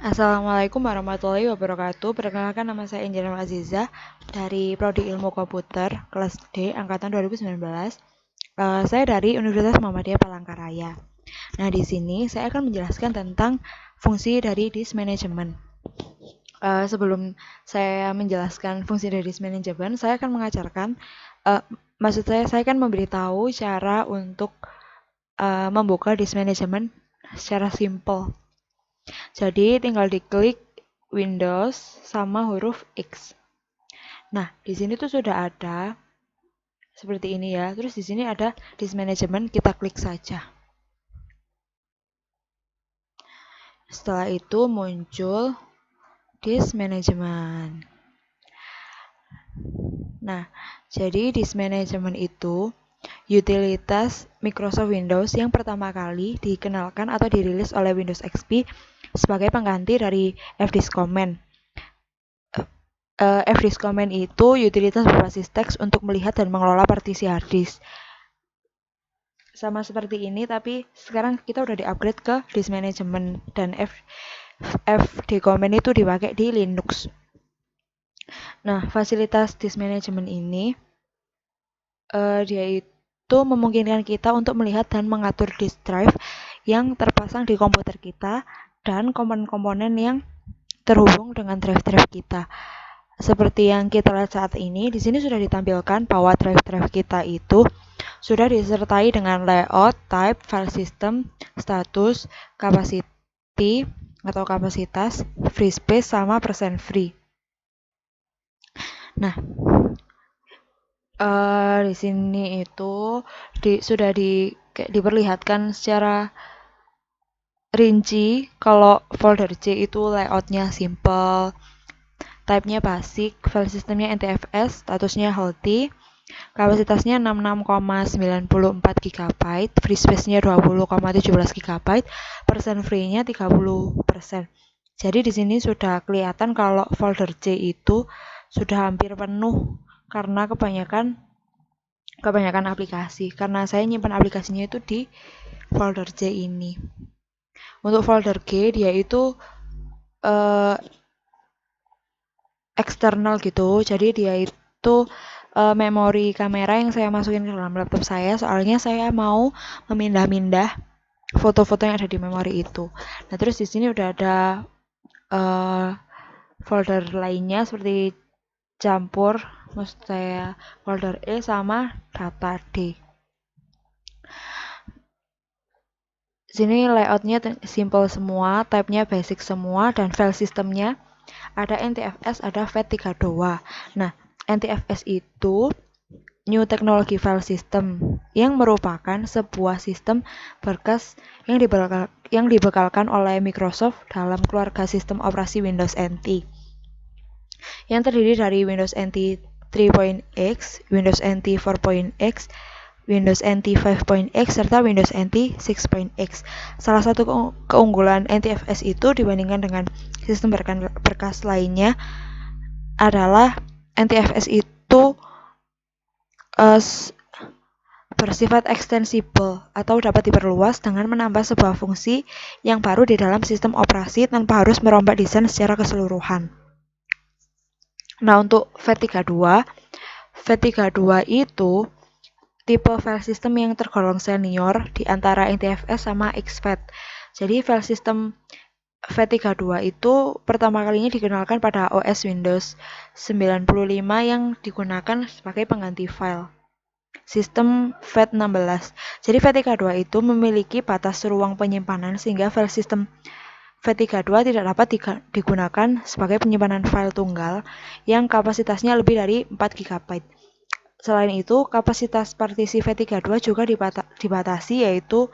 Assalamualaikum warahmatullahi wabarakatuh. Perkenalkan, nama saya Angelina Aziza dari Prodi Ilmu Komputer kelas D angkatan 2019. Saya dari Universitas Muhammadiyah Palangkaraya. Nah, di sini saya akan menjelaskan tentang fungsi dari disk management. Sebelum saya menjelaskan fungsi dari disk management, saya akan mengajarkan, saya akan memberitahu cara untuk membuka disk management secara simple. Jadi tinggal diklik Windows sama huruf X. Nah, di sini tuh sudah ada seperti ini ya. Terus di sini ada disk management, kita klik saja. Setelah itu muncul disk management. Nah, jadi disk management itu utilitas Microsoft Windows yang pertama kali dikenalkan atau dirilis oleh Windows XP sebagai pengganti dari fdisk command. Fdisk command itu utilitas berbasis teks untuk melihat dan mengelola partisi hard disk. Sama seperti ini, tapi sekarang kita udah di-upgrade ke disk management dan fdisk command itu dipakai di Linux. Nah, fasilitas disk management ini dia itu memungkinkan kita untuk melihat dan mengatur disk drive yang terpasang di komputer kita dan komponen-komponen yang terhubung dengan drive-drive kita. Seperti yang kita lihat saat ini, di sini sudah ditampilkan bahwa drive-drive kita itu sudah disertai dengan layout, type, file system, status, capacity atau kapasitas, free space, sama percent free. Nah, di sini itu sudah diperlihatkan secara rinci kalau folder C itu layoutnya simple, type-nya basic, file systemnya NTFS, statusnya healthy, kapasitasnya 66,94 GB, free space-nya 20,17 GB, persen free-nya 30%. Jadi di sini sudah kelihatan kalau folder C itu sudah hampir penuh karena kebanyakan aplikasi. Karena saya nyimpan aplikasinya itu di folder C ini. Untuk folder G dia itu eksternal gitu. Jadi dia itu memori kamera yang saya masukin ke dalam laptop saya, soalnya saya mau memindah-mindah foto-foto yang ada di memori itu. Nah, terus di sini udah ada folder lainnya seperti campur, maksud saya folder E sama data D. Sini layoutnya simple semua, type-nya basic semua, dan file systemnya ada NTFS, ada FAT32. Nah, NTFS itu New Technology File System yang merupakan sebuah sistem berkas yang dibekalkan oleh Microsoft dalam keluarga sistem operasi Windows NT yang terdiri dari Windows NT 3.x, Windows NT 4.x, Windows NT 5.x, serta Windows NT 6.x. Salah satu keunggulan NTFS itu dibandingkan dengan sistem berkas lainnya adalah NTFS itu bersifat extensible atau dapat diperluas dengan menambah sebuah fungsi yang baru di dalam sistem operasi tanpa harus merombak desain secara keseluruhan. Nah, untuk FAT32 itu tipe file system yang tergolong senior di antara NTFS sama exFAT. Jadi file system FAT32 itu pertama kalinya dikenalkan pada OS Windows 95 yang digunakan sebagai pengganti file sistem FAT16. Jadi FAT32 itu memiliki batas ruang penyimpanan sehingga file sistem FAT32 tidak dapat digunakan sebagai penyimpanan file tunggal yang kapasitasnya lebih dari 4 GB. Selain itu, kapasitas partisi FAT32 juga dibatasi, yaitu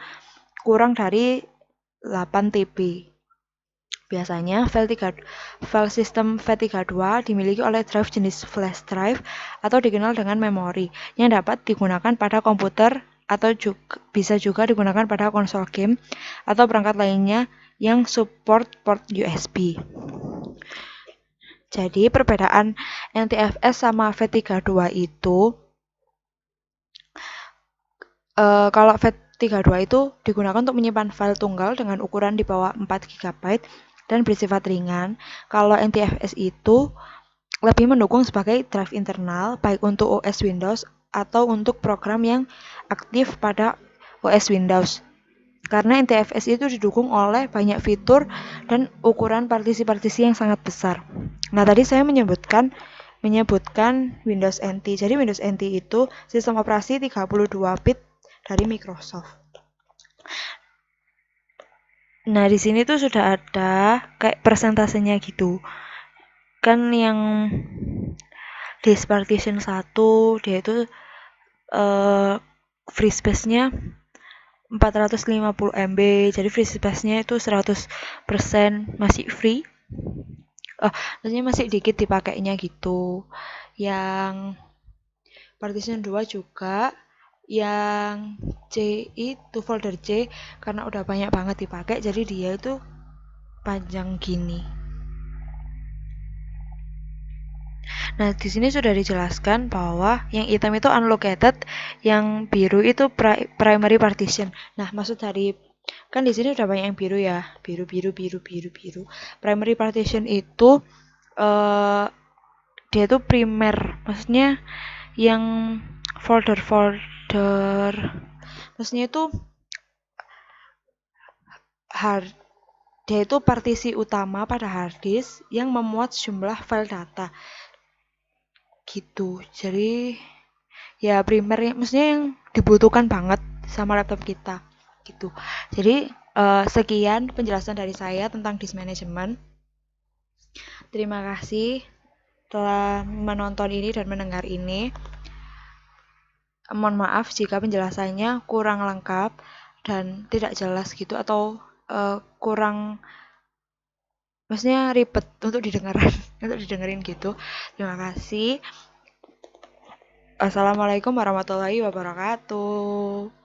kurang dari 8 TB. Biasanya file system FAT32 dimiliki oleh drive jenis flash drive atau dikenal dengan memori yang dapat digunakan pada komputer atau bisa juga digunakan pada konsol game atau perangkat lainnya yang support port USB. Jadi perbedaan NTFS sama FAT32 itu kalau FAT32 itu digunakan untuk menyimpan file tunggal dengan ukuran di bawah 4 GB dan bersifat ringan. Kalau NTFS itu lebih mendukung sebagai drive internal baik untuk OS Windows atau untuk program yang aktif pada OS Windows. Karena NTFS itu didukung oleh banyak fitur dan ukuran partisi-partisi yang sangat besar. Nah, tadi saya menyebutkan Windows NT. Jadi Windows NT itu sistem operasi 32 bit dari Microsoft. Nah, di sini tuh sudah ada kayak persentasenya gitu. Kan yang disk partition 1 dia itu free space-nya 450 MB. Jadi free space-nya itu 100% masih free. Maksudnya masih dikit dipakainya gitu. Yang partition 2 juga, yang C itu folder C karena udah banyak banget dipakai jadi dia itu panjang gini. Nah, di sini sudah dijelaskan bahwa yang hitam itu unallocated, yang biru itu primary partition. Nah, maksud dari kan di sini udah banyak yang biru ya, biru. Primary partition itu dia tuh primer, maksudnya yang folder, maksudnya itu dia itu partisi utama pada hard disk yang memuat sejumlah file data gitu. Jadi ya primer maksudnya yang dibutuhkan banget sama laptop kita gitu. Jadi sekian penjelasan dari saya tentang disk management. Terima kasih telah menonton ini dan mendengar ini. Mohon maaf jika penjelasannya kurang lengkap dan tidak jelas gitu atau kurang, maksudnya ribet untuk didengerin gitu. Terima kasih. Assalamualaikum warahmatullahi wabarakatuh.